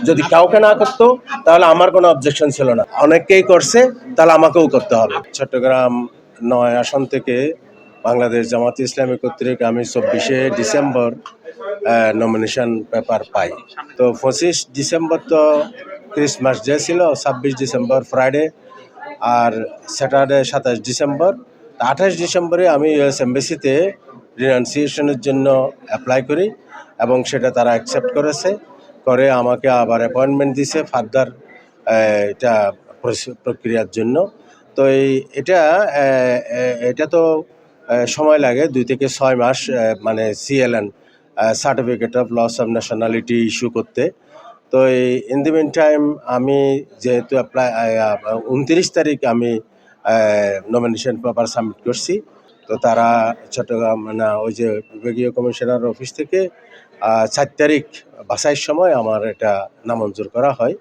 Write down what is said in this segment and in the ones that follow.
যদি কাউকে না করতো তাহলে আমার কোনো অবজেকশন ছিল না, অনেককেই করছে তাহলে আমাকেও করতে হবে। চট্টগ্রাম ৯ আসন থেকে বাংলাদেশ জামাত ইসলামী কর্তৃক আমি ২৪শে ডিসেম্বর নমিনেশন পেপার পাই। তো ২৫ ডিসেম্বর তো ক্রিসমাস ডে ছিল, ২৬ ডিসেম্বর ফ্রাইডে, আর স্যাটারডে ২৭ ডিসেম্বর। ২৮ ডিসেম্বরে আমি ইউএস এমবাসিতে রিনাউন্সিয়েশনের জন্য অ্যাপ্লাই করি এবং সেটা তারা অ্যাকসেপ্ট করে আমাকে আবার অ্যাপয়েন্টমেন্ট দিছে ফার্দার এটা প্রক্রিয়ার জন্য। তো এটা তো সময় লাগে ২ থেকে ৬ মাস, মানে CLN certificate of loss of nationality issue করতে। তো ইন দি মিন টাইম আমি যেহেতু ২৯ তারিখ আমি নমিনেশন পেপার সাবমিট করছি, তো তারা চট্টগ্রাম ওই যে বিভাগীয় কমিশনার অফিস থেকে ৪ তারিখ বাছাইয়ের সময় আমার এটা নামঞ্জুর করা হয়।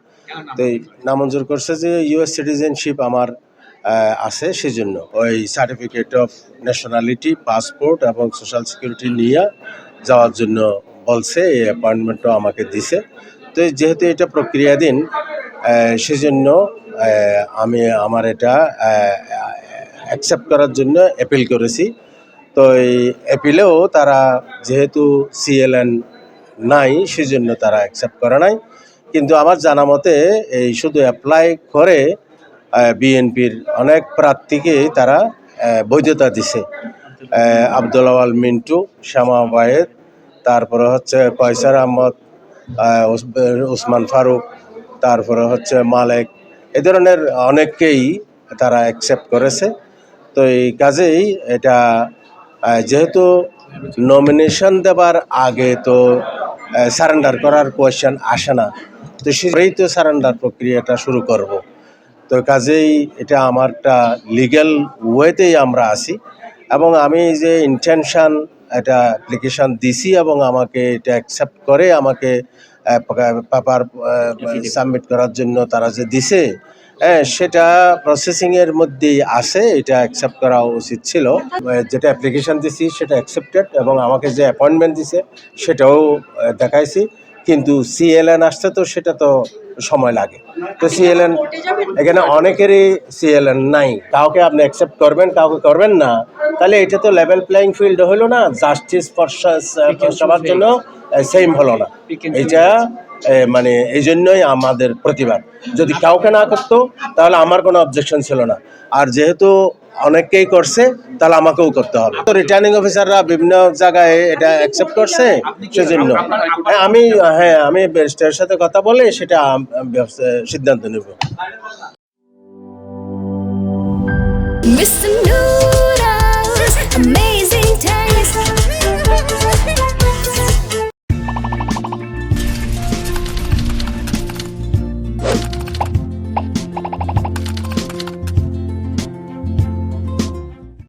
তো এই নামঞ্জুর করছে যে ইউএস সিটিজেনশিপ আমার আছে, সেজন্য ওই সার্টিফিকেট অফ ন্যাশনালিটি, পাসপোর্ট এবং সোশ্যাল সিকিউরিটি নিয়ে যাওয়ার জন্য বলছে। এই অ্যাপয়েন্টমেন্টও আমাকে দিছে। তো যেহেতু এটা প্রক্রিয়াধীন, সেজন্য আমি আমার এটা অ্যাকসেপ্ট করার জন্য অ্যাপিল করেছি। তো এই অ্যাপিলেও তারা যেহেতু সিএলএন নাই, সেজন্য তারা অ্যাকসেপ্ট করে নাই। কিন্তু আমার জানা মতে এই শুধু অ্যাপ্লাই করে বিএনপির অনেক প্রার্থীকে তারা বৈধতা দিছে। আব্দুল আওয়াল মিন্টু, শ্যামা ওবায়েদ, তারপরে হচ্ছে কয়সার আহমদ, ওসমান ফারুক, তারপরে হচ্ছে মালেক, এ ধরনের অনেককেই তারা অ্যাকসেপ্ট করেছে। তো এই কাজেই এটা যেহেতু নমিনেশন দেবার আগে তো সারেন্ডার করার কোয়েশ্চেন আসে না, তো সেই তো সারেন্ডার প্রক্রিয়াটা শুরু করব। তো কাজেই এটা আমারটা লিগ্যাল ওয়েতেই আমরা আছি এবং আমি যে ইন্টেনশন এটা অ্যাপ্লিকেশান দিছি এবং আমাকে এটা অ্যাকসেপ্ট করে আমাকে পেপার সাবমিট করার জন্য তারা যে দিছে, সেটা প্রসেসিংয়ের মধ্যেই আছে। এটা অ্যাকসেপ্ট করা উচিত ছিল। যেটা অ্যাপ্লিকেশান দিছি সেটা অ্যাকসেপ্টেড এবং আমাকে যে অ্যাপয়েন্টমেন্ট দিছে সেটাও দেখাইছি। কিন্তু সিএলএন আসছে, তো সেটা তো সময় লাগে। তো সিএলএন এখানে অনেকেরই সিএলএন নাই, কাউকে আপনি অ্যাকসেপ্ট করবেন, কাউকে করবেন না, তাহলে এটা তো লেভেল প্লেয়িং ফিল্ড হলো না, জাস্টিস ফর সবার জন্য সেম হলো না। এটা মানে এই জন্যই আমাদের প্রতিবাদ। যদি কাউকে না করতো তাহলে আমার কোনো অবজেকশন ছিল না, আর যেহেতু অনেককেই করছে তাহলে আমাকেও করতে হবে। তো রিটার্নিং অফিসাররা বিভিন্ন জায়গায় এটা অ্যাকসেপ্ট করছে, সেজন্য আমি ব্যারিস্টারের সাথে কথা বলে সেটা সিদ্ধান্ত নেব।